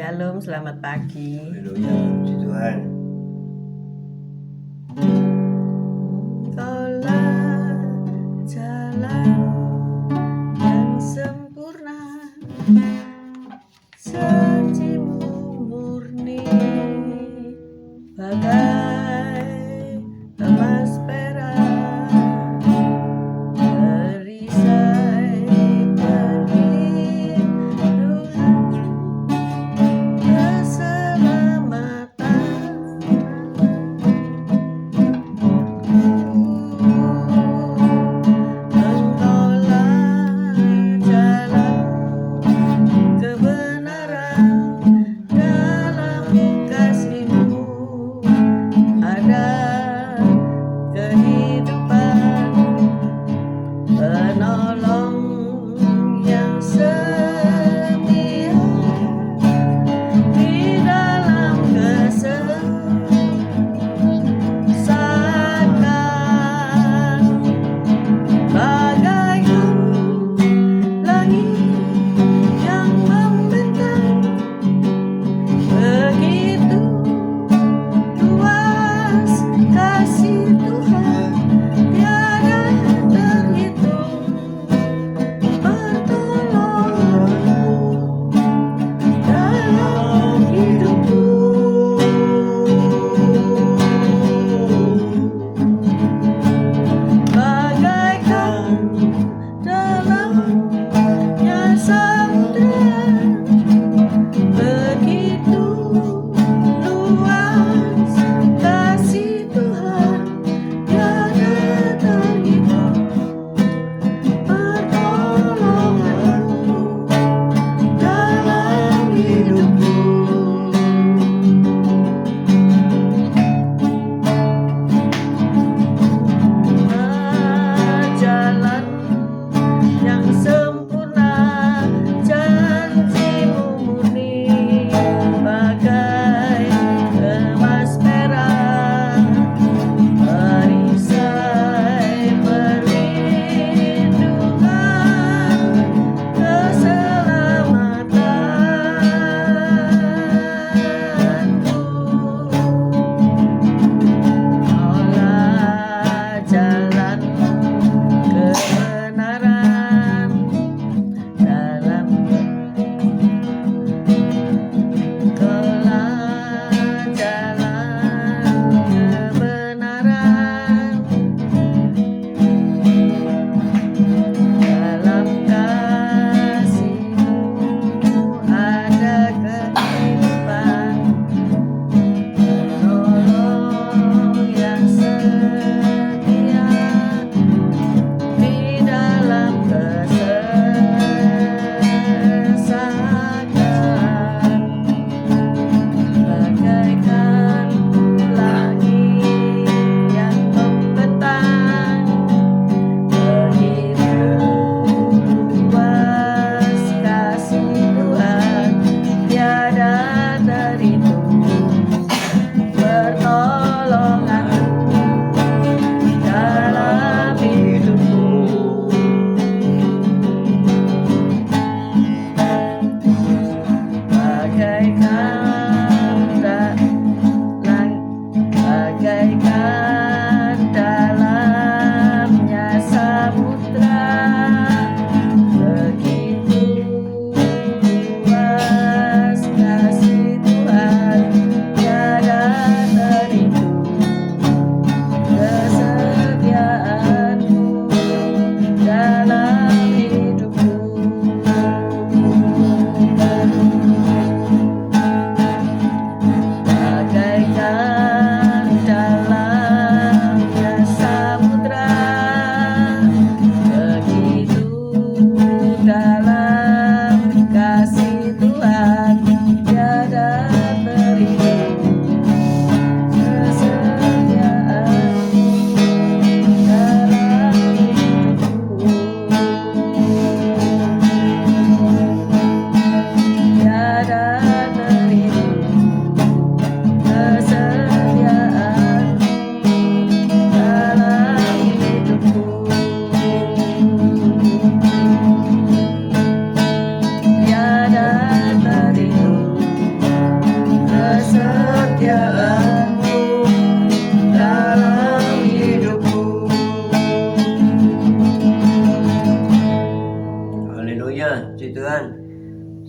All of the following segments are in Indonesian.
Shalom, selamat pagi. Haleluya, puji Tuhan. Engkaulah jalan yang sempurna, sucimu murni, bagai emas perak, perisai perlindungan, keselamatan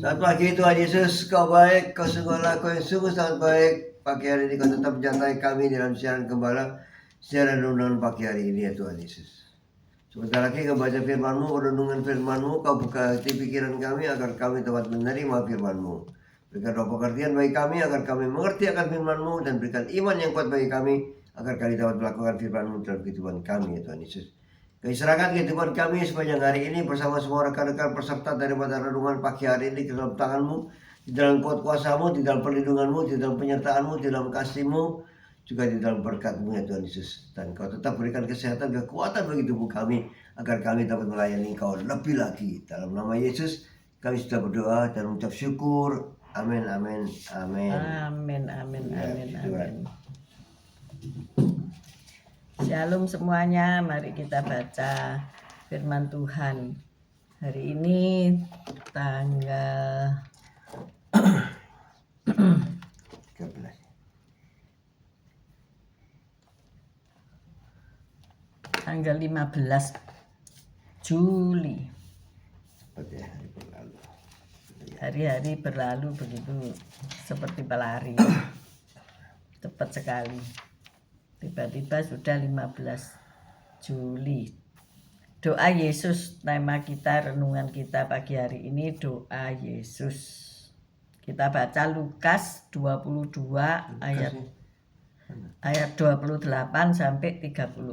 Selamat pagi Tuhan Yesus, kau baik, kau sungguhlah kau yang sungguh sangat baik. Pagi hari ini kau tetap menyertai kami dalam siaran gembala, siaran renungan pagi hari ini ya Tuhan Yesus. Sebentar lagi kau baca firman-Mu, renungan firman-Mu, kau buka hati pikiran kami agar kami dapat menerima firman-Mu. Berikan roh pengertian bagi kami agar kami mengerti akan firman-Mu dan berikan iman yang kuat bagi kami agar kami dapat melakukan firman-Mu dalam kehidupan kami ya Tuhan Yesus. Kami serahkan kehidupan kami sepanjang hari ini bersama semua rekan-rekan peserta daripada renungan pagi hari ini ke dalam tangan-Mu, di dalam kuat kuasa-Mu, di dalam perlindungan-Mu, di dalam penyertaan-Mu, di dalam kasih-Mu, juga di dalam berkat-Mu ya Tuhan Yesus. Dan Kau tetap berikan kesehatan, kekuatan bagi tubuh kami agar kami dapat melayani Kau lebih lagi. Dalam nama Yesus kami sudah berdoa dan mengucap syukur. Amin, amin, amin. Amin, amin, Ya, amin, puji Tuhan. amin. Shalom semuanya, mari kita baca firman Tuhan. Hari ini tanggal 13. tanggal 15 Juli. Seperti hari berlalu. Hari-hari berlalu begitu seperti pelari. Cepat sekali. Tiba-tiba sudah 15 Juli. Doa Yesus, tema kita, renungan kita pagi hari ini doa Yesus. Kita baca Lukas 22 ayat 28 sampai 34.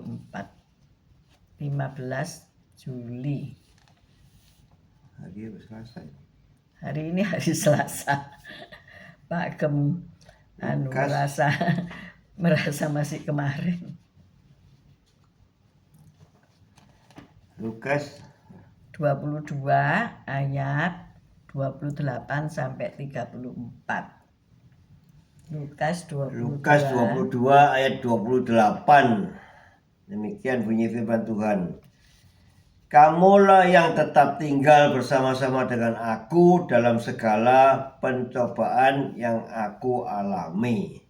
15 Juli. Hari Selasa. Hari ini hari Selasa. Pak Gem Lukas. merasa masih kemarin. Lukas 22 ayat 28 sampai 34. Lukas 22 ayat 28. Demikian bunyi firman Tuhan. Kamulah yang tetap tinggal bersama-sama dengan aku dalam segala pencobaan yang aku alami.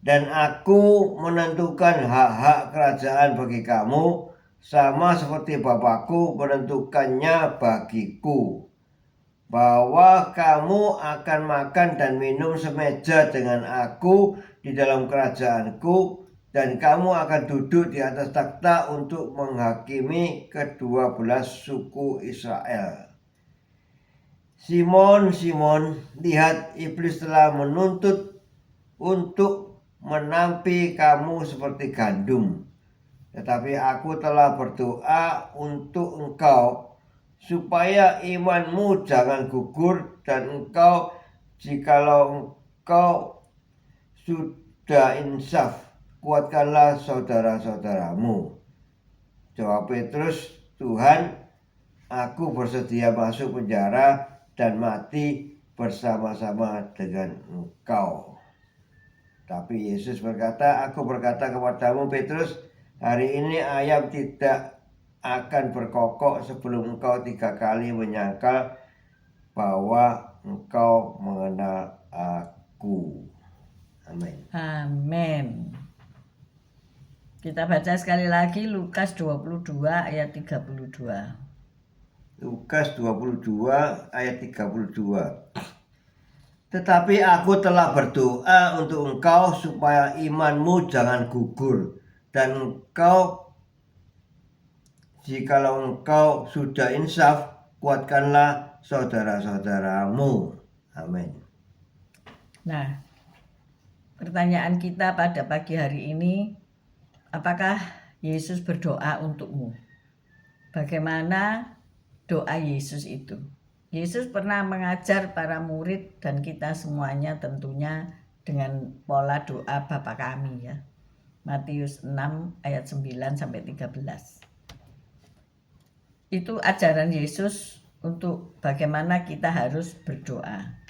Dan aku menentukan hak-hak kerajaan bagi kamu sama seperti Bapakku menentukannya bagiku, bahwa kamu akan makan dan minum semeja dengan aku di dalam kerajaanku, dan kamu akan duduk di atas takhta untuk menghakimi ke-12 suku Israel. Simon, Simon, lihat iblis telah menuntut untuk menampi kamu seperti gandum. Tetapi aku telah berdoa untuk engkau supaya imanmu jangan gugur, dan engkau, jikalau engkau sudah insaf, kuatkanlah saudara-saudaramu. Jawab Petrus, Tuhan, aku bersedia masuk penjara dan mati bersama-sama dengan engkau. Tapi Yesus berkata, aku berkata kepadamu Petrus, hari ini ayam tidak akan berkokok sebelum engkau 3 kali menyangkal bahwa engkau mengenal aku. Amin. Amin. Kita baca sekali lagi Lukas 22 ayat 32. Lukas 22 ayat 32. Tetapi aku telah berdoa untuk engkau supaya imanmu jangan gugur, dan engkau, jikalau engkau sudah insaf, kuatkanlah saudara-saudaramu. Amin. Nah, pertanyaan kita pada pagi hari ini, apakah Yesus berdoa untukmu? Bagaimana doa Yesus itu? Yesus pernah mengajar para murid dan kita semuanya tentunya dengan pola doa Bapa kami ya. Matius 6 ayat 9 sampai 13. Itu ajaran Yesus untuk bagaimana kita harus berdoa.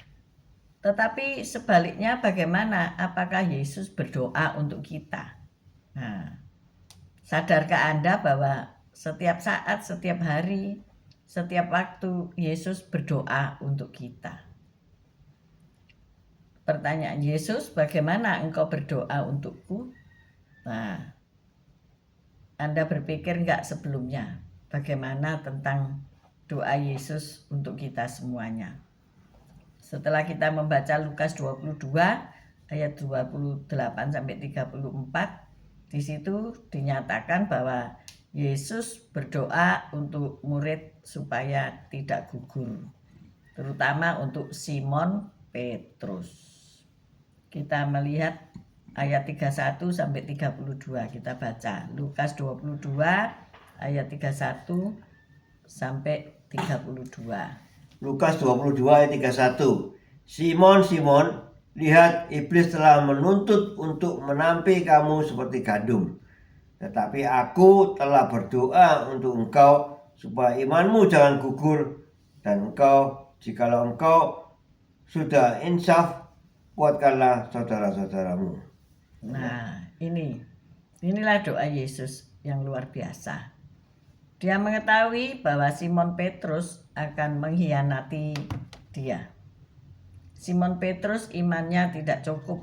Tetapi sebaliknya bagaimana? Apakah Yesus berdoa untuk kita? Nah, sadarkah Anda bahwa setiap saat, setiap hari, setiap waktu Yesus berdoa untuk kita? Pertanyaan Yesus, bagaimana engkau berdoa untukku? Nah, Anda berpikir enggak sebelumnya bagaimana tentang doa Yesus untuk kita semuanya? Setelah kita membaca Lukas 22 ayat 28 sampai 34, di situ dinyatakan bahwa Yesus berdoa untuk murid supaya tidak gugur, terutama untuk Simon Petrus. Kita melihat ayat 31 sampai 32, kita baca Lukas 22 ayat 31 sampai 32. Lukas 22 ayat 31. Simon, Simon, lihat iblis telah menuntut untuk menampi kamu seperti gandum. Tetapi aku telah berdoa untuk engkau supaya imanmu jangan gugur, dan engkau, jikalau engkau sudah insaf, kuatkanlah saudara-saudaramu. Nah, inilah doa Yesus yang luar biasa. Dia mengetahui bahwa Simon Petrus akan mengkhianati dia. Simon Petrus imannya tidak cukup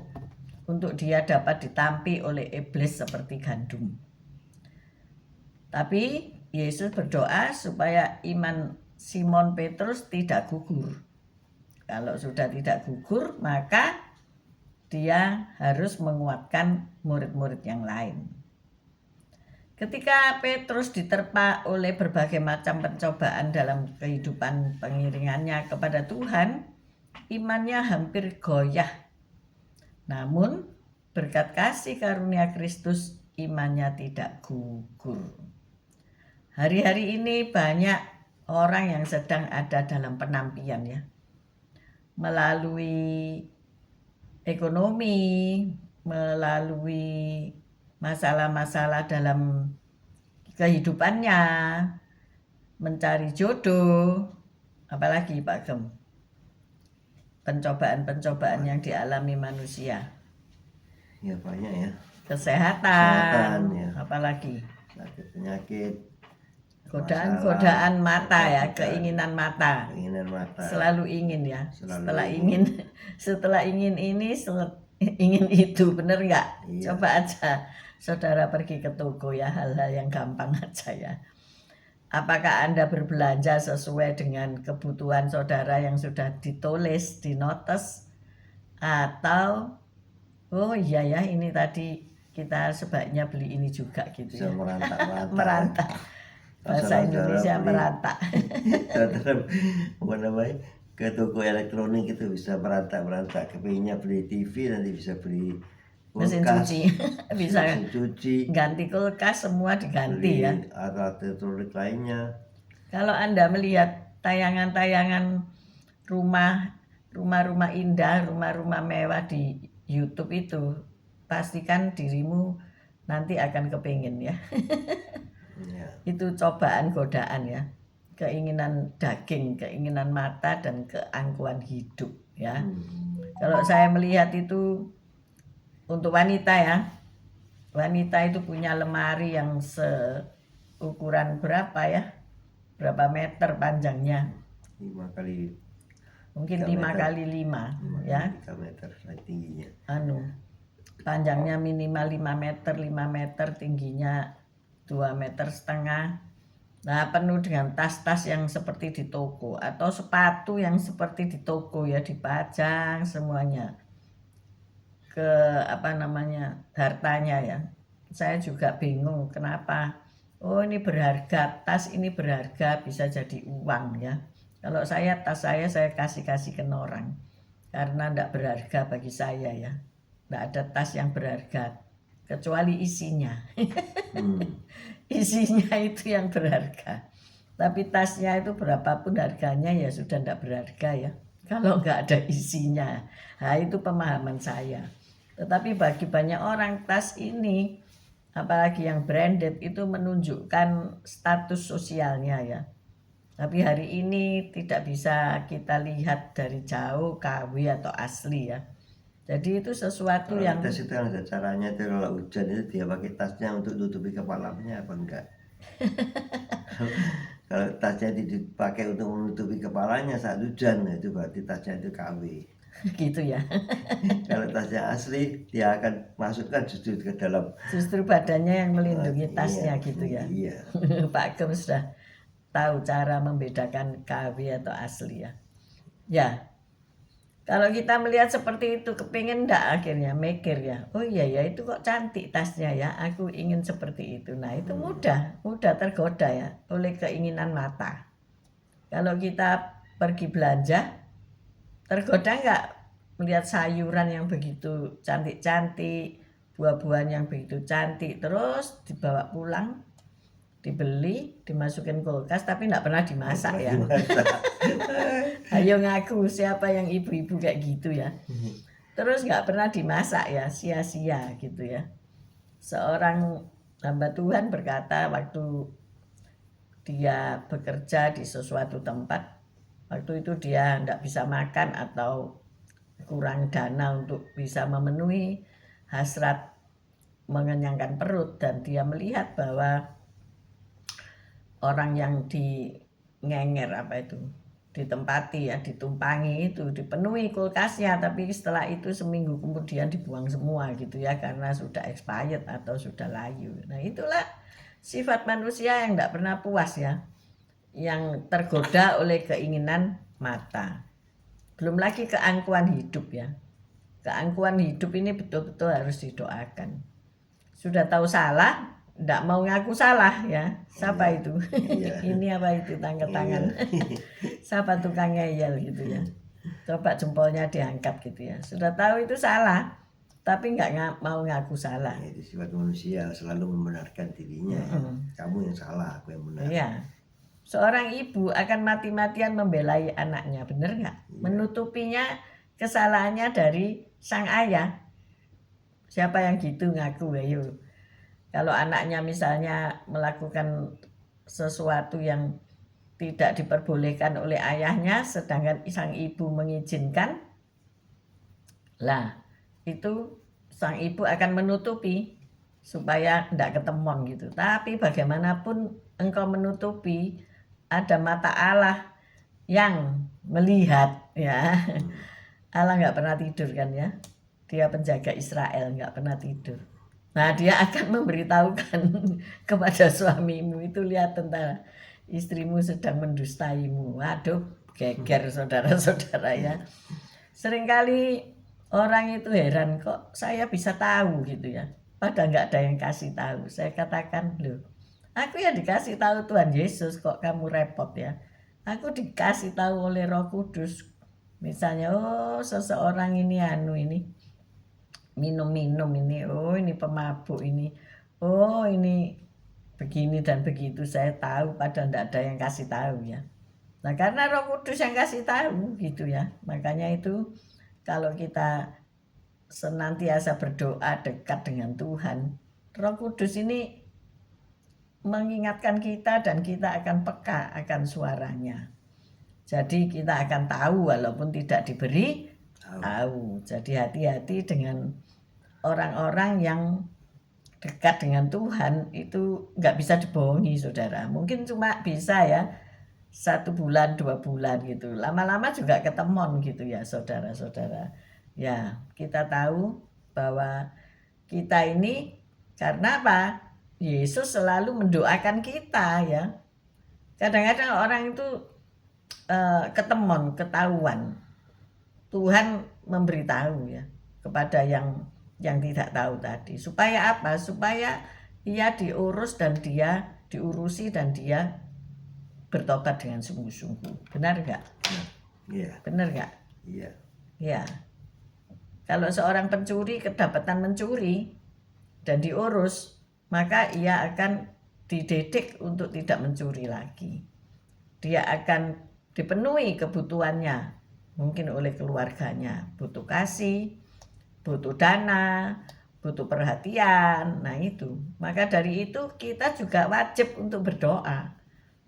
untuk dia dapat ditampi oleh iblis seperti gandum. Tapi Yesus berdoa supaya iman Simon Petrus tidak gugur. Kalau sudah tidak gugur, maka dia harus menguatkan murid-murid yang lain. Ketika Petrus diterpa oleh berbagai macam pencobaan dalam kehidupan pengiringannya kepada Tuhan, imannya hampir goyah. Namun, berkat kasih karunia Kristus, imannya tidak gugur. Hari-hari ini banyak orang yang sedang ada dalam penampian ya. Melalui ekonomi, melalui masalah-masalah dalam kehidupannya, mencari jodoh, apalagi Pak Gem, pencobaan-pencobaan yang dialami manusia. Ya banyak ya. Kesehatan ya. Apalagi Penyakit, godaan-godaan mata ya, keinginan mata. Selalu ingin ya. Setelah ingin ini, ingin itu, bener nggak? Iya. Coba aja saudara pergi ke toko ya, hal-hal yang gampang aja ya. Apakah Anda berbelanja sesuai dengan kebutuhan saudara yang sudah ditulis, dinotes? Atau, oh iya ya, ini tadi kita sebaiknya beli ini juga gitu ya. Merantau. Bahasa Indonesia merantau. Ke toko elektronik itu bisa merantau. Kepinginnya beli TV, nanti bisa beli mesin cuci. Bisa mesin cuci, ganti kulkas, semua diganti ya. Alat elektronik lainnya. Kalau Anda melihat tayangan-tayangan rumah-rumah indah, rumah-rumah mewah di YouTube itu, pastikan dirimu nanti akan kepingin ya. Ya. Itu cobaan godaan ya, keinginan daging, keinginan mata, dan keangkuhan hidup ya. Kalau saya melihat itu untuk wanita ya, wanita itu punya lemari yang seukuran berapa ya, berapa meter panjangnya, 5 kali mungkin 5 kali 5 ya, 3 meter tingginya, panjangnya minimal 5 meter, tingginya 2,5 meter. Nah, penuh dengan tas-tas yang seperti di toko, atau sepatu yang seperti di toko ya, dipajang semuanya ke hartanya ya. Saya juga bingung kenapa. Oh, ini berharga, tas ini berharga, bisa jadi uang ya. Kalau tas saya kasihkan orang, karena tidak berharga bagi saya ya. Tidak ada tas yang berharga kecuali isinya. Isinya itu yang berharga. Tapi tasnya itu berapapun harganya ya sudah tidak berharga ya, kalau nggak ada isinya. Nah, itu pemahaman saya. Tetapi bagi banyak orang, tas ini, apalagi yang branded, itu menunjukkan status sosialnya ya. Tapi hari ini tidak bisa kita lihat dari jauh KW atau asli ya. Jadi itu sesuatu kalau yang tas itu ada caranya, itu kalau hujan itu dia pakai tasnya untuk tutupi kepalanya apa enggak? Kalau tasnya dipakai untuk menutupi kepalanya saat hujan, itu berarti tasnya itu KW. Gitu ya. Kalau tasnya asli, dia akan masukkan justru ke dalam, justru badannya yang melindungi tasnya gitu ya. Iya. Pak Gem sudah tahu cara membedakan KW atau asli ya. Ya, Kalau kita melihat seperti itu, kepingin enggak akhirnya mikir ya, oh iya ya itu kok cantik tasnya ya, aku ingin seperti itu. Nah itu mudah tergoda ya oleh keinginan mata. Kalau kita pergi belanja, tergoda enggak melihat sayuran yang begitu cantik-cantik, buah-buahan yang begitu cantik, terus dibawa pulang, dibeli, dimasukin kulkas, tapi enggak pernah dimasak ya. Ayo ngaku siapa yang ibu-ibu kayak gitu ya. Terus nggak pernah dimasak ya, sia-sia gitu ya. Seorang hamba Tuhan berkata waktu dia bekerja di sesuatu tempat, waktu itu dia nggak bisa makan atau kurang dana untuk bisa memenuhi hasrat mengenyangkan perut, dan dia melihat bahwa orang yang ngenger apa itu, ditempati ya, ditumpangi itu, dipenuhi kulkasnya, tapi setelah itu seminggu kemudian dibuang semua gitu ya, karena sudah expired atau sudah layu. Nah itulah sifat manusia yang tidak pernah puas ya, yang tergoda oleh keinginan mata. Belum lagi keangkuhan hidup ya. Keangkuhan hidup ini betul-betul harus didoakan. Sudah tahu salah, tidak mau ngaku salah ya. Siapa itu? Ini apa itu tangkap tangan? Siapa tukang ngeyel gitu ya. Coba jempolnya diangkat gitu ya. Sudah tahu itu salah, tapi nggak mau ngaku salah. Itu sifat manusia, selalu membenarkan dirinya. Kamu yang salah, aku yang benar. Iya. Seorang ibu akan mati-matian membelai anaknya, bener nggak? Menutupinya kesalahannya dari sang ayah. Siapa yang gitu ngaku, ayo. Kalau anaknya misalnya melakukan sesuatu yang tidak diperbolehkan oleh ayahnya, sedangkan sang ibu mengizinkan, lah itu sang ibu akan menutupi supaya tidak ketemon gitu. Tapi bagaimanapun engkau menutupi, ada mata Allah yang melihat ya. Allah nggak pernah tidur kan ya. Dia penjaga Israel, nggak pernah tidur. Nah dia akan memberitahukan kepada suamimu, itu lihat tentara istrimu sedang mendustaimu. Waduh, geger saudara-saudara ya. Seringkali orang itu heran, kok saya bisa tahu gitu ya. Padahal nggak ada yang kasih tahu. Saya katakan, loh, aku yang dikasih tahu Tuhan Yesus, kok kamu repot ya. Aku dikasih tahu oleh Roh Kudus. Misalnya, oh seseorang ini minum-minum ini, oh ini pemabuk ini, oh ini begini dan begitu, saya tahu padahal tidak ada yang kasih tahu ya. Nah karena Roh Kudus yang kasih tahu gitu ya, makanya itu kalau kita senantiasa berdoa dekat dengan Tuhan, Roh Kudus ini mengingatkan kita dan kita akan peka akan suaranya. Jadi kita akan tahu walaupun tidak diberi tahu. Jadi hati-hati dengan orang-orang yang dekat dengan Tuhan, itu nggak bisa dibohongi saudara. Mungkin cuma bisa ya 1 bulan 2 bulan gitu, lama-lama juga ketemon gitu ya saudara-saudara ya. Kita tahu bahwa kita ini karena apa, Yesus selalu mendoakan kita ya. Kadang-kadang orang itu ketemon, ketahuan, Tuhan memberitahu ya kepada yang tidak tahu tadi. Supaya apa? Supaya ia diurus dan dia diurusi dan dia bertobat dengan sungguh-sungguh. Benar nggak? Iya. Benar nggak? Iya. Ya. Kalau seorang pencuri kedapatan mencuri dan diurus, maka ia akan dididik untuk tidak mencuri lagi. Dia akan dipenuhi kebutuhannya, mungkin oleh keluarganya, butuh kasih, butuh dana, butuh perhatian. Nah itu, maka dari itu kita juga wajib untuk berdoa.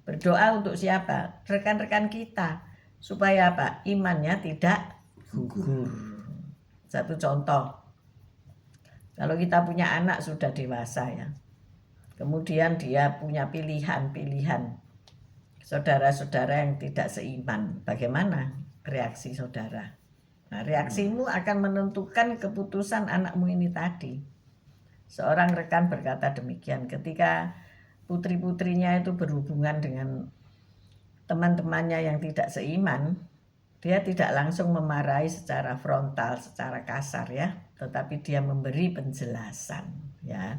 Berdoa untuk siapa? Rekan-rekan kita, supaya apa? Imannya tidak gugur. Satu contoh, kalau kita punya anak sudah dewasa ya, kemudian dia punya pilihan-pilihan, saudara-saudara yang tidak seiman, bagaimana reaksi saudara? Nah, reaksimu akan menentukan keputusan anakmu ini tadi. Seorang rekan berkata demikian, ketika putri-putrinya itu berhubungan dengan teman-temannya yang tidak seiman, Dia tidak langsung memarahi secara frontal, secara kasar ya, tetapi dia memberi penjelasan ya.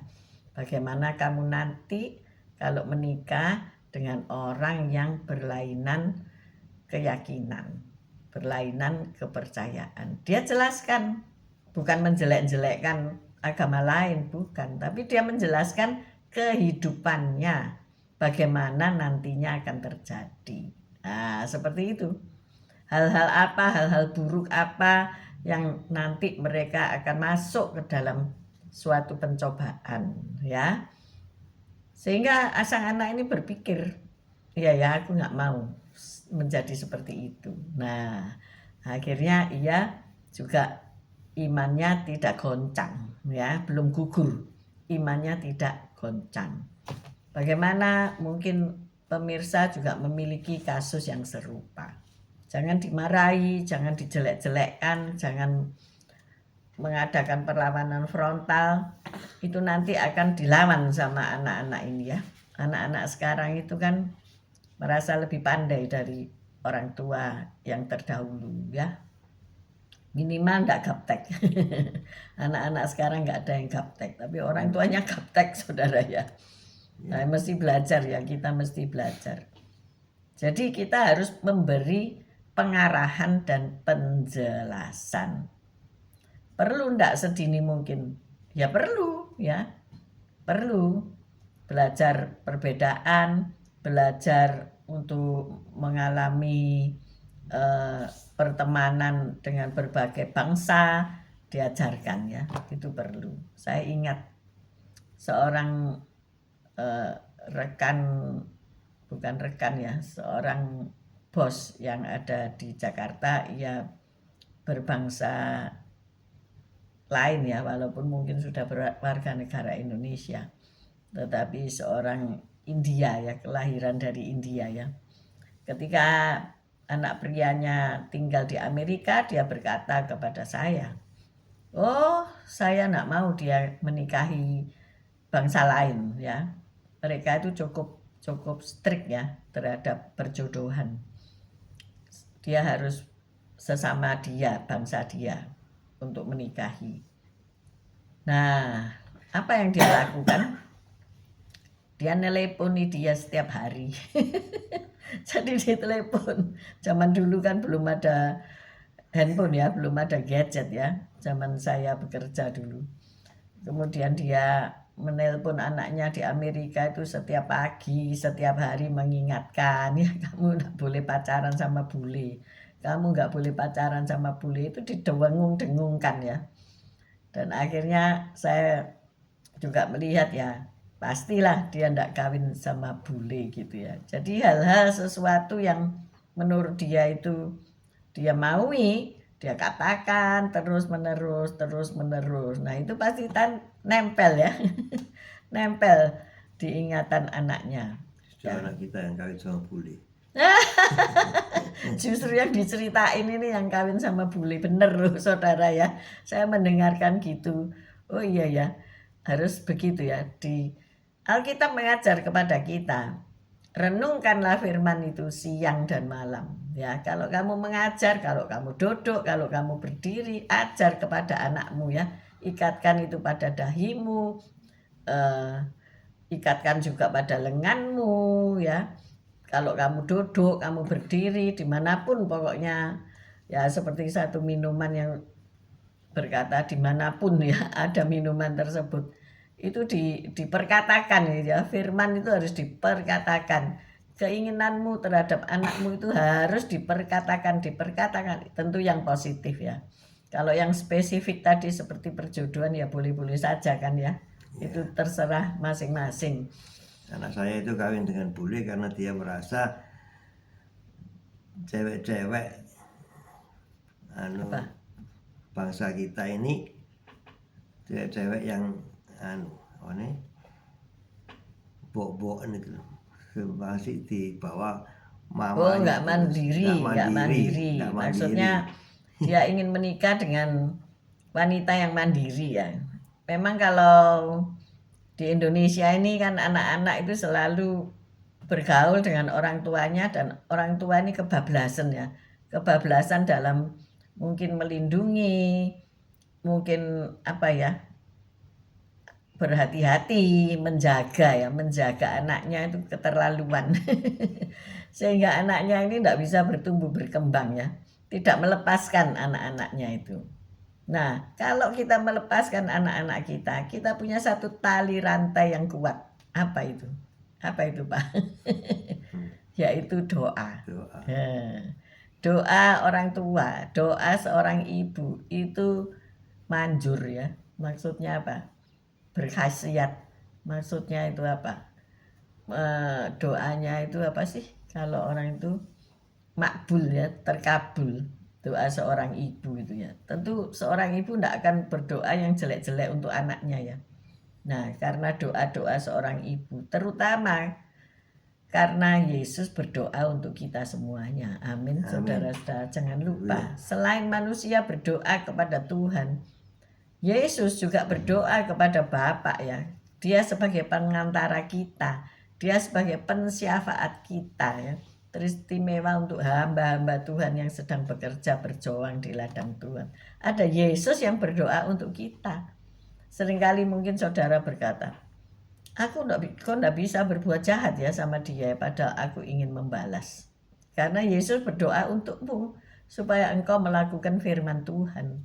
Bagaimana kamu nanti kalau menikah dengan orang yang berlainan keyakinan, berlainan kepercayaan. Dia jelaskan, bukan menjelek-jelekkan agama lain, bukan, tapi dia menjelaskan kehidupannya, bagaimana nantinya akan terjadi. Nah, seperti itu. Hal-hal apa, hal-hal buruk apa yang nanti mereka akan masuk ke dalam suatu pencobaan ya. Sehingga sang anak ini berpikir, iya ya aku nggak mau menjadi seperti itu. Nah, akhirnya ia juga imannya tidak goncang ya, belum gugur. Imannya tidak goncang. Bagaimana mungkin pemirsa juga memiliki kasus yang serupa. Jangan dimarahi, jangan dijelek-jelekkan, jangan mengadakan perlawanan frontal. Itu nanti akan dilawan sama anak-anak ini ya. Anak-anak sekarang itu kan merasa lebih pandai dari orang tua yang terdahulu ya. Minimal enggak gaptek. Anak-anak sekarang enggak ada yang gaptek, tapi orang tuanya gaptek saudara ya. Nah, mesti belajar ya, kita mesti belajar. Jadi kita harus memberi pengarahan dan penjelasan. Perlu enggak sedini mungkin? Ya perlu ya. Perlu belajar perbedaan, belajar untuk mengalami pertemanan dengan berbagai bangsa, diajarkan ya, itu perlu. Saya ingat seorang rekan, bukan rekan ya, seorang bos yang ada di Jakarta, ia berbangsa lain ya, walaupun mungkin sudah berwarga negara Indonesia, tetapi seorang India ya, kelahiran dari India ya. Ketika anak prianya tinggal di Amerika, dia berkata kepada saya, oh saya enggak mau dia menikahi bangsa lain ya. Mereka itu cukup strict ya terhadap perjodohan. Dia harus sesama dia, bangsa dia untuk menikahi. Nah, apa yang dia lakukan? Dia nelponi dia setiap hari. Jadi ditelepon. Zaman dulu kan belum ada handphone ya, belum ada gadget ya. Zaman saya bekerja dulu. Kemudian dia menelpon anaknya di Amerika itu setiap pagi, setiap hari mengingatkan, ya kamu nggak boleh pacaran sama bule. Kamu nggak boleh pacaran sama bule, itu didengung-dengungkan ya. Dan akhirnya saya juga melihat ya, pastilah dia nggak kawin sama bule gitu ya. Jadi hal-hal sesuatu yang menurut dia itu dia maui, dia katakan terus menerus. Nah itu pasti nempel ya. Nempel di ingatan anaknya. Justru anak kita yang kawin sama bule. Justru yang diceritain ini yang kawin sama bule, bener loh saudara ya. Saya mendengarkan gitu. Oh iya ya, harus begitu ya. Di Alkitab mengajar kepada kita, renungkanlah firman itu siang dan malam. Ya, kalau kamu mengajar, kalau kamu duduk, kalau kamu berdiri, ajar kepada anakmu ya. Ikatkan itu pada dahimu, ikatkan juga pada lenganmu ya. Kalau kamu duduk, kamu berdiri, dimanapun pokoknya ya, seperti satu minuman yang berkata dimanapun ya ada minuman tersebut, itu diperkatakan ya, firman itu harus diperkatakan. Keinginanmu terhadap anakmu itu harus diperkatakan, tentu yang positif ya. Kalau yang spesifik tadi seperti perjodohan ya boleh-boleh saja kan ya, itu terserah masing-masing. Anak saya itu kawin dengan bule karena dia merasa cewek-cewek bangsa kita ini cewek-cewek yang bok-bokan itu masih di bawah mamanya. Nggak mandiri. Maksudnya dia ingin menikah dengan wanita yang mandiri ya. Memang kalau di Indonesia ini kan anak-anak itu selalu bergaul dengan orang tuanya, dan orang tua ini kebablasan ya. kebablasan dalam mungkin melindungi, mungkin apa ya, berhati-hati, menjaga anaknya itu keterlaluan. Sehingga anaknya ini tidak bisa bertumbuh berkembang ya, tidak melepaskan anak-anaknya itu. Nah, kalau kita melepaskan anak-anak kita, kita punya satu tali rantai yang kuat. Apa itu? Apa itu, Pak? Yaitu doa. Doa. Doa orang tua, doa seorang ibu itu manjur ya. Maksudnya apa? Berkhasiat. Maksudnya itu apa? Doanya itu apa sih? Kalau orang itu makbul ya, terkabul. Doa seorang ibu itu ya. Tentu seorang ibu tidak akan berdoa yang jelek-jelek untuk anaknya ya. Nah, karena doa-doa seorang ibu, terutama karena Yesus berdoa untuk kita semuanya. Amin. Saudara-saudara, jangan lupa, selain manusia berdoa kepada Tuhan, Yesus juga berdoa kepada Bapa ya. Dia sebagai pengantara kita, dia sebagai pensyafaat kita ya. Teristimewa untuk hamba-hamba Tuhan yang sedang bekerja berjuang di ladang Tuhan. Ada Yesus yang berdoa untuk kita. Seringkali mungkin saudara berkata, kok enggak bisa berbuat jahat ya sama dia, padahal aku ingin membalas. Karena Yesus berdoa untukmu supaya engkau melakukan firman Tuhan.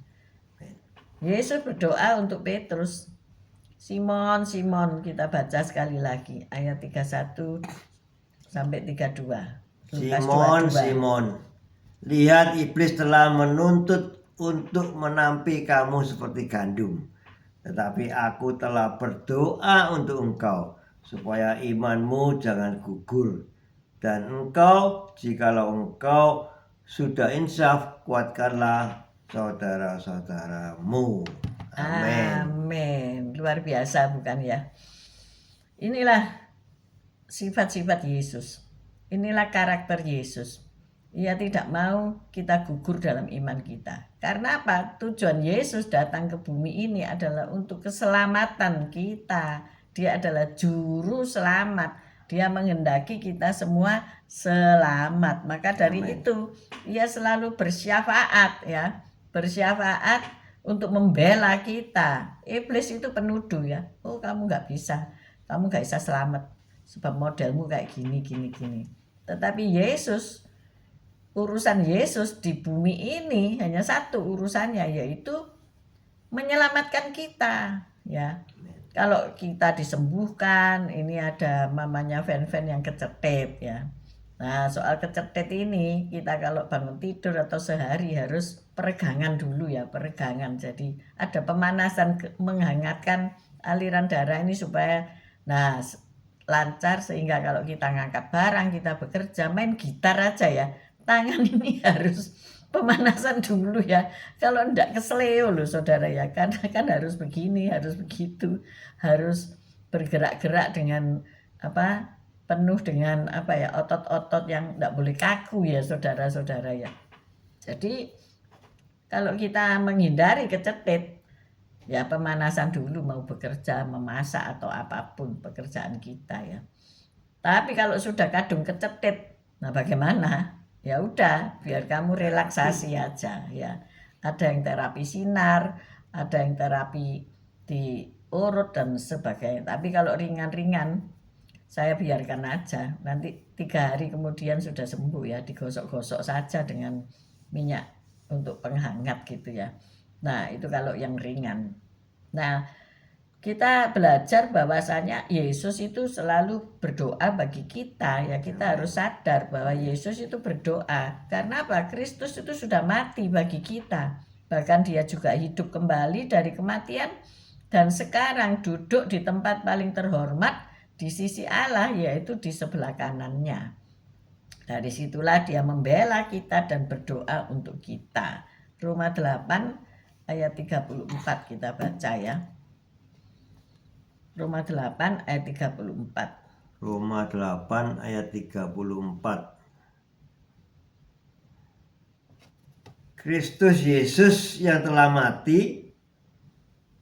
Yesus berdoa untuk Petrus. Simon, Simon, kita baca sekali lagi ayat 31 sampai 32. Simon, Simon, lihat iblis telah menuntut untuk menampi kamu seperti gandum. Tetapi aku telah berdoa untuk engkau, supaya imanmu jangan gugur. Dan engkau, jikalau engkau sudah insaf, kuatkanlah saudara-saudaramu. Amin. Amin. Luar biasa bukan ya? Inilah sifat-sifat Yesus. Inilah karakter Yesus. Ia tidak mau kita gugur dalam iman kita. Karena apa? Tujuan Yesus datang ke bumi ini adalah untuk keselamatan kita. Dia adalah juru selamat. Dia menghendaki kita semua selamat. Maka dari itu ia selalu bersyafaat ya. Bersyafaat untuk membela kita. Iblis itu penuduh ya. Oh, kamu gak bisa. Kamu gak bisa selamat. Sebab modelmu kayak gini. Tetapi Yesus, urusan Yesus di bumi ini hanya satu urusannya, yaitu menyelamatkan kita ya. Kalau kita disembuhkan, ini ada mamanya fan-fan yang kecetet ya. Nah, soal kecetet ini kita kalau bangun tidur atau sehari harus peregangan dulu ya, peregangan. Jadi ada pemanasan menghangatkan aliran darah ini supaya lancar, sehingga kalau kita ngangkat barang, kita bekerja, main gitar aja ya, tangan ini harus pemanasan dulu ya. Kalau enggak kesleo loh saudara ya, karena kan harus begini, harus begitu, harus bergerak-gerak dengan apa, penuh dengan apa ya, otot-otot yang enggak boleh kaku ya saudara-saudara ya. Jadi kalau kita menghindari kecetet, ya pemanasan dulu mau bekerja, memasak atau apapun pekerjaan kita ya. Tapi kalau sudah kadung kecetet, nah bagaimana? Ya udah, biar kamu relaksasi aja ya. Ada yang terapi sinar, ada yang terapi di urut dan sebagainya. Tapi kalau ringan-ringan, saya biarkan aja. Nanti 3 hari kemudian sudah sembuh ya, digosok-gosok saja dengan minyak untuk penghangat gitu ya. Nah, itu kalau yang ringan. Nah, kita belajar bahwasanya Yesus itu selalu berdoa bagi kita ya. Kita harus sadar bahwa Yesus itu berdoa. Karena apa? Kristus itu sudah mati bagi kita. Bahkan dia juga hidup kembali dari kematian dan sekarang duduk di tempat paling terhormat di sisi Allah, yaitu di sebelah kanannya. Dari situlah dia membela kita dan berdoa untuk kita. Roma 8 ayat 34 kita baca ya. Roma 8 ayat 34. Roma 8 ayat 34. Kristus Yesus yang telah mati,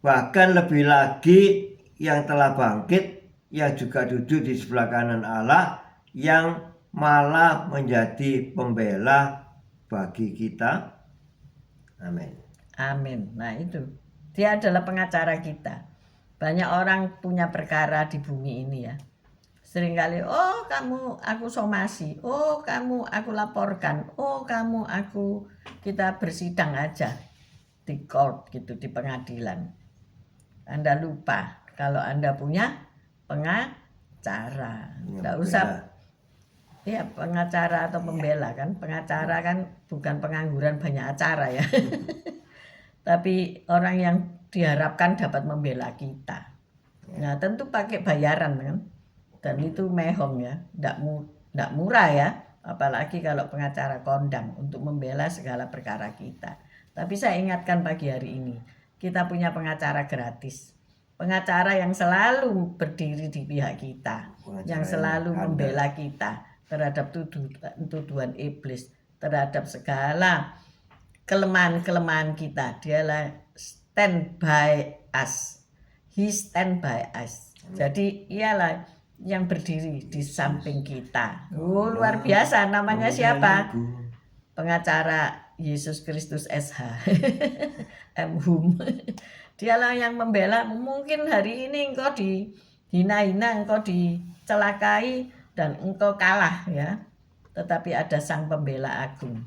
bahkan lebih lagi yang telah bangkit, yang juga duduk di sebelah kanan Allah, yang malah menjadi pembela bagi kita. Amin. Amin. Nah itu, dia adalah pengacara kita. Banyak orang punya perkara di bumi ini ya. Seringkali, oh kamu aku somasi, oh kamu aku laporkan, oh kamu aku, kita bersidang aja di court gitu, di pengadilan. Anda lupa kalau Anda punya pengacara. Nggak usah, ya pengacara atau pembela kan. Pengacara kan bukan pengangguran banyak acara ya. Tapi orang yang diharapkan dapat membela kita. Nah tentu pakai bayaran kan. Dan itu mehong ya, nggak murah ya. Apalagi kalau pengacara kondang untuk membela segala perkara kita. Tapi saya ingatkan pagi hari ini, kita punya pengacara gratis. Pengacara yang selalu berdiri di pihak kita, yang selalu membela kita terhadap tuduhan iblis, terhadap segala kelemahan-kelemahan kita. Dialah stand by us. He stand by us. Jadi ialah yang berdiri di samping kita. Oh, luar biasa. Namanya siapa? Pengacara Yesus Kristus SH. M.Hum. Dialah yang membela. Mungkin hari ini engkau dihina-hina, engkau dicelakai, dan engkau kalah ya. Tetapi ada Sang Pembela Agung.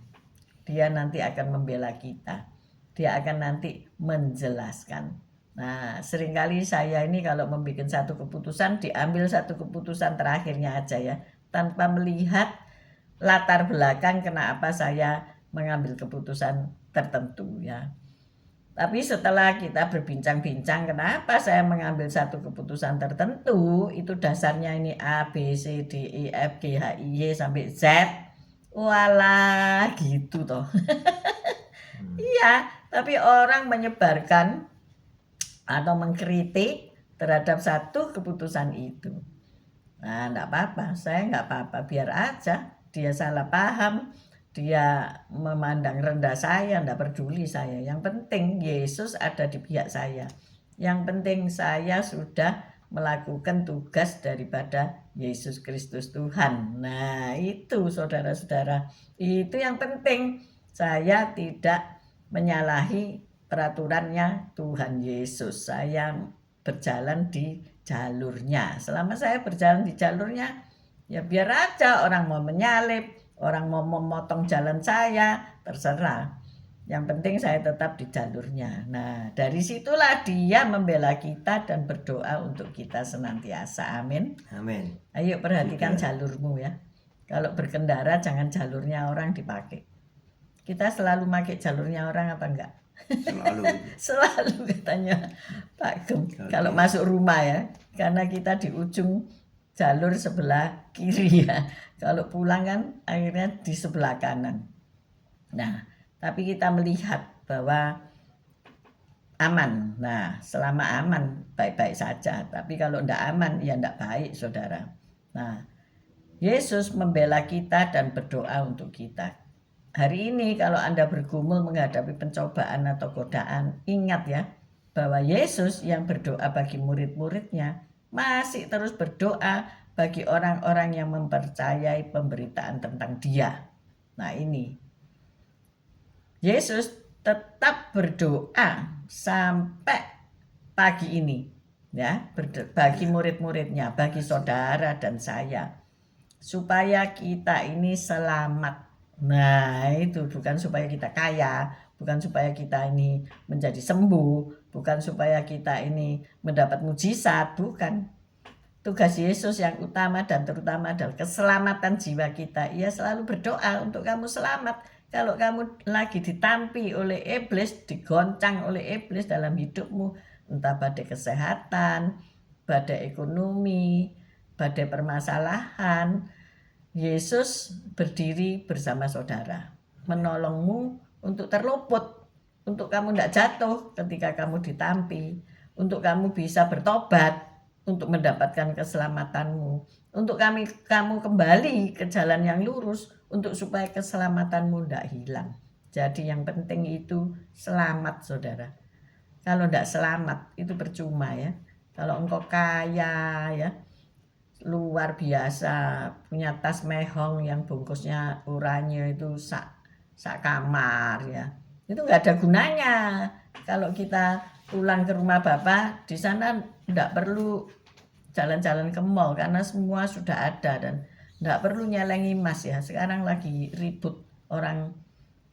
Dia nanti akan membela kita. Dia akan nanti menjelaskan. Nah, seringkali saya ini kalau membuat satu keputusan, diambil satu keputusan terakhirnya aja ya, tanpa melihat latar belakang kenapa saya mengambil keputusan tertentu ya. Tapi setelah kita berbincang-bincang kenapa saya mengambil satu keputusan tertentu, itu dasarnya ini A, B, C, D, E, F, G, H, I, Y sampai Z. Walah gitu toh. Iya, tapi orang menyebarkan atau mengkritik terhadap satu keputusan itu. Nah, enggak apa-apa, saya enggak apa-apa, biar aja dia salah paham, dia memandang rendah saya, enggak peduli saya. Yang penting Yesus ada di pihak saya. Yang penting saya sudah melakukan tugas daripada Yesus Kristus Tuhan. Nah, itu saudara-saudara, itu yang penting. Saya tidak menyalahi peraturannya Tuhan Yesus. Saya berjalan di jalurnya. Selama saya berjalan di jalurnya, ya biar aja orang mau menyalip, orang mau memotong jalan saya, terserah. Yang penting saya tetap di jalurnya. Nah, dari situlah dia membela kita dan berdoa untuk kita senantiasa. Amin. Amin. Ayo perhatikan jalurmu ya. Kalau berkendara jangan jalurnya orang dipakai. Kita selalu pakai jalurnya orang apa enggak? Selalu. Selalu katanya Pak Gem. Kalau masuk rumah ya, karena kita di ujung jalur sebelah kiri ya. Kalau pulang kan akhirnya di sebelah kanan. Nah, tapi kita melihat bahwa aman. Nah, selama aman baik-baik saja. Tapi kalau enggak aman ya enggak baik, saudara. Nah, Yesus membela kita dan berdoa untuk kita. Hari ini kalau Anda bergumul menghadapi pencobaan atau godaan, ingat ya, bahwa Yesus yang berdoa bagi murid-muridnya masih terus berdoa bagi orang-orang yang mempercayai pemberitaan tentang Dia. Nah ini, Yesus tetap berdoa sampai pagi ini, ya, bagi murid-muridnya, bagi saudara dan saya, supaya kita ini selamat. Nah itu bukan supaya kita kaya, bukan supaya kita ini menjadi sembuh, bukan supaya kita ini mendapat mujizat, bukan. Tugas Yesus yang utama dan terutama adalah keselamatan jiwa kita. Ia selalu berdoa untuk kamu selamat. Kalau kamu lagi ditampi oleh iblis, digoncang oleh iblis dalam hidupmu, entah badai kesehatan, badai ekonomi, badai permasalahan, Yesus berdiri bersama saudara, menolongmu untuk terluput, untuk kamu tidak jatuh ketika kamu ditampi, untuk kamu bisa bertobat, untuk mendapatkan keselamatanmu, untuk kamu kembali ke jalan yang lurus, untuk supaya keselamatanmu tidak hilang. Jadi yang penting itu selamat, saudara. Kalau tidak selamat itu percuma ya. Kalau engkau kaya ya, luar biasa, punya tas mehong yang bungkusnya oranye itu sak kamar ya. Itu nggak ada gunanya. Kalau kita pulang ke rumah Bapak, di sana nggak perlu jalan-jalan ke mall karena semua sudah ada dan nggak perlu nyelengi emas ya. Sekarang lagi ribut orang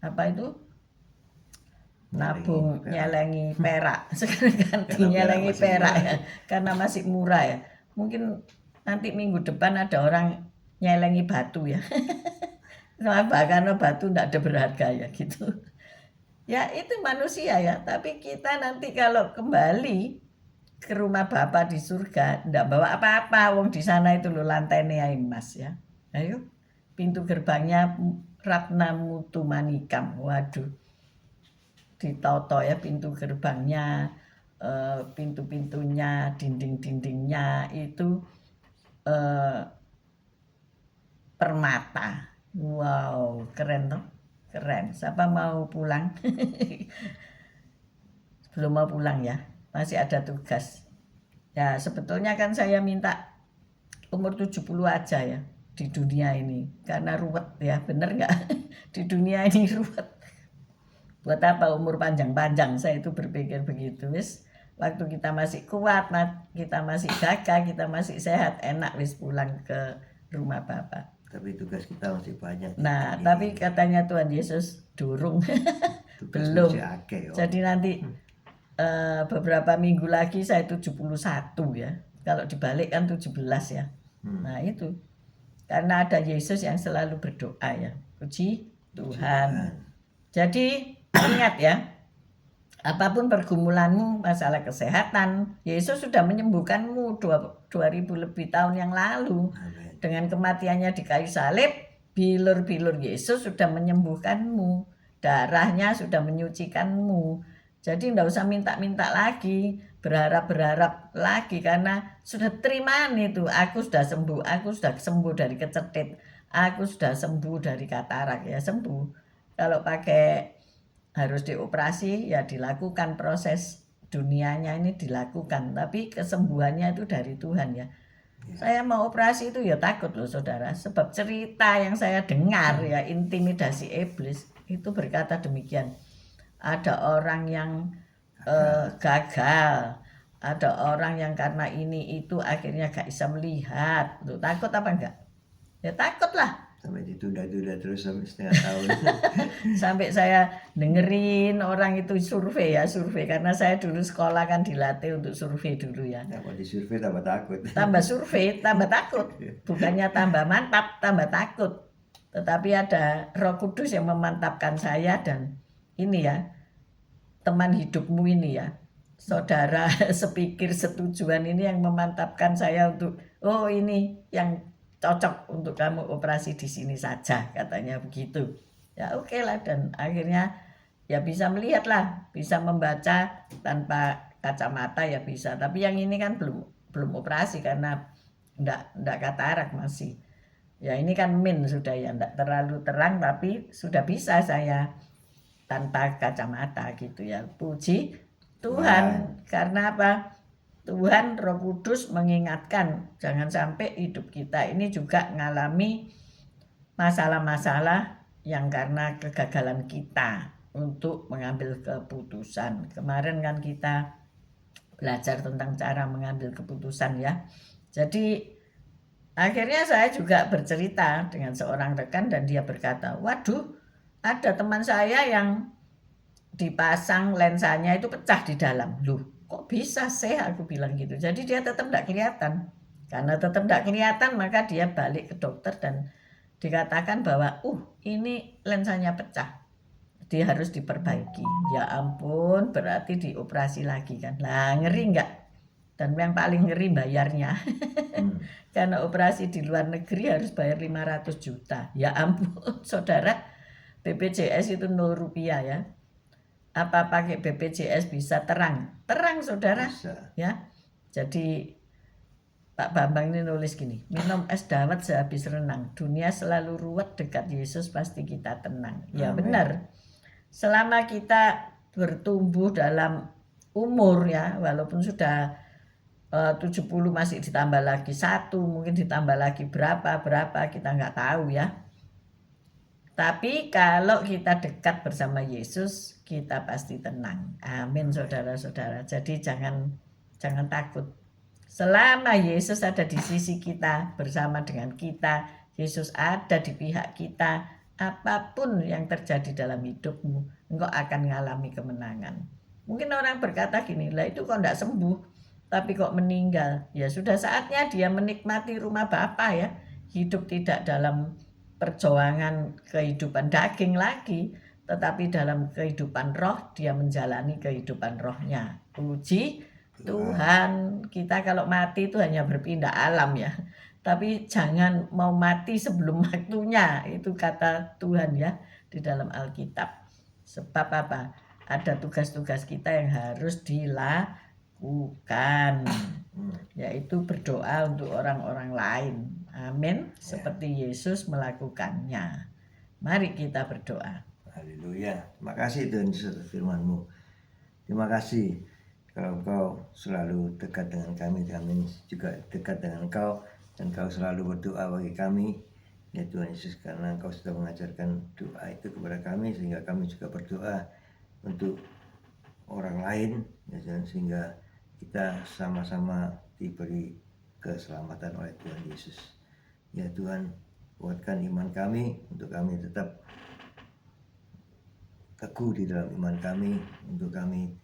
apa itu nabung nyelengi perak. Sekarang ganti nyelengi perak ya karena masih murah ya. Mungkin nanti minggu depan ada orang nyelengi batu ya. Kenapa? Karena batu tidak ada berharga ya gitu. Ya itu manusia ya, tapi kita nanti kalau kembali ke rumah Bapa di surga, ndak bawa apa-apa, wong di sana itu lo lantainya emas ya. Ayo, pintu gerbangnya Ratna Mutu Manikam, waduh, ditoto ya pintu gerbangnya, pintu-pintunya, dinding-dindingnya itu permata. Wow, keren toh, keren. Siapa mau pulang? Belum mau pulang ya, masih ada tugas. Ya sebetulnya kan saya minta umur 70 aja ya di dunia ini. Karena ruwet ya, bener nggak? Di dunia ini ruwet. Buat apa umur panjang-panjang, saya itu berpikir begitu. Wis, waktu kita masih kuat, kita masih gagah, kita masih sehat, enak wis pulang ke rumah Bapak. Tapi tugas kita masih banyak. Nah, tapi katanya Tuhan Yesus durung. Belum. Jadi nanti beberapa minggu lagi saya 71 ya. Kalau dibalik kan 17 ya. Nah itu. Karena ada Yesus yang selalu berdoa ya. Puji Tuhan. Jadi ingat ya. Apapun pergumulanmu, masalah kesehatan, Yesus sudah menyembuhkanmu 2000 lebih tahun yang lalu. Amen. Dengan kematiannya di kayu salib, bilur-bilur Yesus sudah menyembuhkanmu. Darahnya sudah menyucikanmu. Jadi enggak usah minta-minta lagi, berharap-berharap lagi karena sudah terimaan itu. Aku sudah sembuh dari kecetit, aku sudah sembuh dari katarak ya, sembuh. Kalau pakai harus dioperasi ya dilakukan proses dunianya ini dilakukan, tapi kesembuhannya itu dari Tuhan ya. Saya mau operasi itu ya takut loh saudara, sebab cerita yang saya dengar ya intimidasi iblis itu berkata demikian. Ada orang yang gagal, ada orang yang karena ini itu akhirnya gak bisa melihat. Tuh, takut apa enggak? Ya takut lah. Sampai ditunda-tunda terus sampai setengah tahun. Sampai saya dengerin orang itu survei karena saya dulu sekolah kan dilatih untuk survei dulu ya. Nah, kalau disurvei tambah takut. Tambah survei, tambah takut. Bukannya tambah mantap, tambah takut. Tetapi ada Roh Kudus yang memantapkan saya dan ini ya, teman hidupmu ini ya, saudara sepikir setujuan ini yang memantapkan saya untuk, oh ini yang cocok untuk kamu operasi di sini saja, katanya begitu. Ya oke lah, dan akhirnya ya bisa melihat lah, bisa membaca tanpa kacamata ya bisa. Tapi yang ini kan belum operasi karena enggak katarak masih. Ya ini kan min sudah ya, enggak terlalu terang tapi sudah bisa saya tanpa kacamata gitu ya. Puji Tuhan. Karena apa? Tuhan Roh Kudus mengingatkan jangan sampai hidup kita ini juga mengalami masalah-masalah yang karena kegagalan kita untuk mengambil keputusan. Kemarin kan kita belajar tentang cara mengambil keputusan ya. Jadi akhirnya saya juga bercerita dengan seorang rekan dan dia berkata, waduh ada teman saya yang dipasang lensanya itu pecah di dalam. Loh kok bisa sih, aku bilang gitu. Jadi dia tetap tidak kelihatan. Karena tetap tidak kelihatan maka dia balik ke dokter dan dikatakan bahwa ini lensanya pecah. Dia harus diperbaiki. Ya ampun, berarti dioperasi lagi kan. Lah ngeri enggak? Dan yang paling ngeri bayarnya. Karena operasi di luar negeri harus bayar 500 juta. Ya ampun, saudara, BPJS itu 0 rupiah ya. Apa pakai BPJS bisa terang? Terang saudara. Bisa. Ya. Jadi Pak Bambang ini nulis gini, minum es dawet sehabis renang, dunia selalu ruwet, dekat Yesus pasti kita tenang. Ya Amen. benar. Selama kita bertumbuh dalam umur ya, walaupun sudah 70 masih ditambah lagi 1, mungkin ditambah lagi berapa kita nggak tahu ya. Tapi kalau kita dekat bersama Yesus, kita pasti tenang. Amin, saudara-saudara. Jadi jangan takut. Selama Yesus ada di sisi kita, bersama dengan kita, Yesus ada di pihak kita, apapun yang terjadi dalam hidupmu, engkau akan mengalami kemenangan. Mungkin orang berkata gini, lah itu kok enggak sembuh, tapi kok meninggal. Ya sudah saatnya dia menikmati rumah Bapa ya. Hidup tidak dalam perjuangan kehidupan daging lagi, tetapi dalam kehidupan roh dia menjalani kehidupan rohnya. Puji Tuhan. Kita kalau mati itu hanya berpindah alam ya, tapi jangan mau mati sebelum waktunya, itu kata Tuhan ya di dalam Alkitab. Sebab apa? Ada tugas-tugas kita yang harus dilakukan, yaitu berdoa untuk orang-orang lain. Amin. Seperti Yesus melakukannya. Mari kita berdoa. Haleluya. Terima kasih Tuhan Yesus atas firman-Mu. Terima kasih kalau Engkau selalu dekat dengan kami juga dekat dengan Engkau, dan Engkau selalu berdoa bagi kami. Ya Tuhan Yesus, karena Engkau sudah mengajarkan doa itu kepada kami, sehingga kami juga berdoa untuk orang lain, ya Tuhan, sehingga kita sama-sama diberi keselamatan oleh Tuhan Yesus. Ya Tuhan, kuatkan iman kami untuk kami tetap teguh di dalam iman kami, untuk kami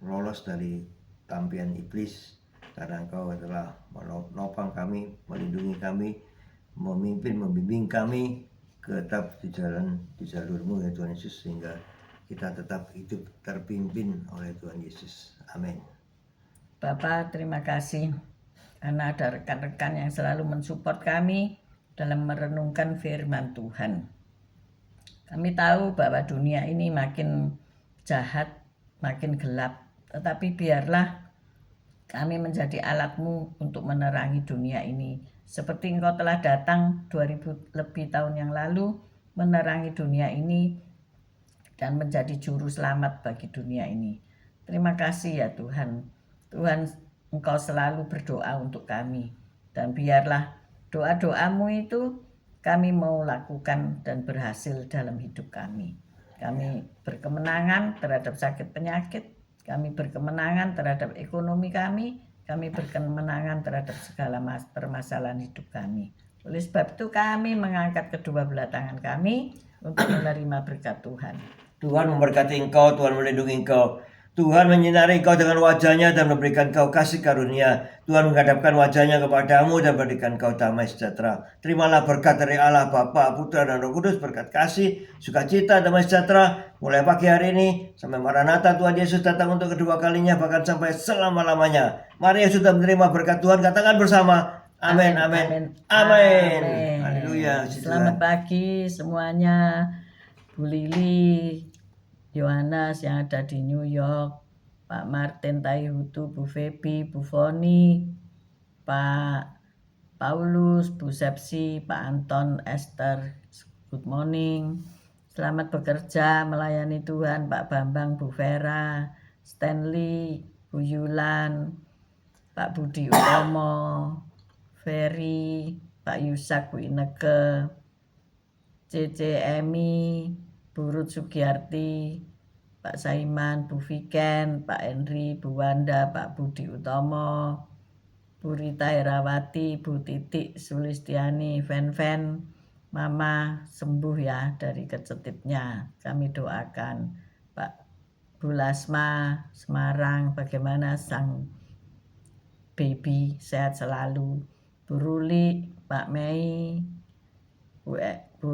lolos dari tampian iblis, karena Engkau telah menopang kami, melindungi kami, memimpin, membimbing kami tetap di jalur-Mu ya Tuhan Yesus, sehingga kita tetap hidup terpimpin oleh Tuhan Yesus. Amin. Bapak, terima kasih karena ada rekan-rekan yang selalu mensupport kami dalam merenungkan firman Tuhan. Kami tahu bahwa dunia ini makin jahat, makin gelap, tetapi biarlah kami menjadi alat-Mu untuk menerangi dunia ini. Seperti Engkau telah datang 2000 lebih tahun yang lalu menerangi dunia ini dan menjadi juru selamat bagi dunia ini. Terima kasih ya Tuhan. Tuhan, Engkau selalu berdoa untuk kami, dan biarlah doa-doa-Mu itu kami mau lakukan dan berhasil dalam hidup kami. Kami berkemenangan terhadap sakit penyakit, kami berkemenangan terhadap ekonomi kami berkemenangan terhadap segala permasalahan hidup kami. Oleh sebab itu kami mengangkat kedua belah tangan kami untuk menerima berkat Tuhan. Tuhan memberkati engkau, Tuhan melindungi engkau. Tuhan menyinari engkau dengan wajah-Nya dan memberikan engkau kasih karunia. Tuhan menghadapkan wajah-Nya kepadamu dan memberikan engkau damai sejahtera. Terimalah berkat dari Allah Bapa, Putra dan Roh Kudus, berkat kasih, sukacita, damai sejahtera mulai pagi hari ini sampai Maranatha Tuhan Yesus datang untuk kedua kalinya, bahkan sampai selama-lamanya. Mari yang sudah menerima berkat Tuhan katakan bersama, amin, amin, amin. Haleluya. Selamat pagi semuanya. Bu Lili, Yohanes yang ada di New York, Pak Martin Taihutu, Bu Febi, Bu Foni, Pak Paulus, Bu Sepsi, Pak Anton, Esther, good morning. Selamat bekerja melayani Tuhan, Pak Bambang, Bu Vera, Stanley, Bu Yulan, Pak Budi Utomo, Ferry, Pak Yusak, Bu Ineke, Cece Emi, Bu Ruth Sugiyarti, Pak Saiman, Bu Viken, Pak Henry, Bu Wanda, Pak Budi Utomo, Bu Rita Herawati, Bu Titik Sulistiani, Fen, Mama sembuh ya dari kecetipnya. Kami doakan. Pak Bu Lasma, Semarang, bagaimana sang baby sehat selalu. Bu Ruli, Pak Mei, Bu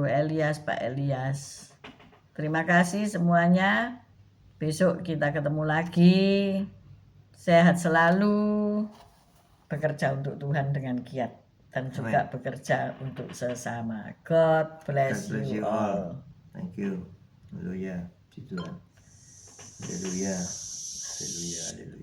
Elias, Pak Elias. Terima kasih semuanya. Besok kita ketemu lagi. Sehat selalu. Bekerja untuk Tuhan dengan giat dan juga bekerja untuk sesama. God bless you all. Thank you. Haleluya. Puji Tuhan. Haleluya. Haleluya. Haleluya.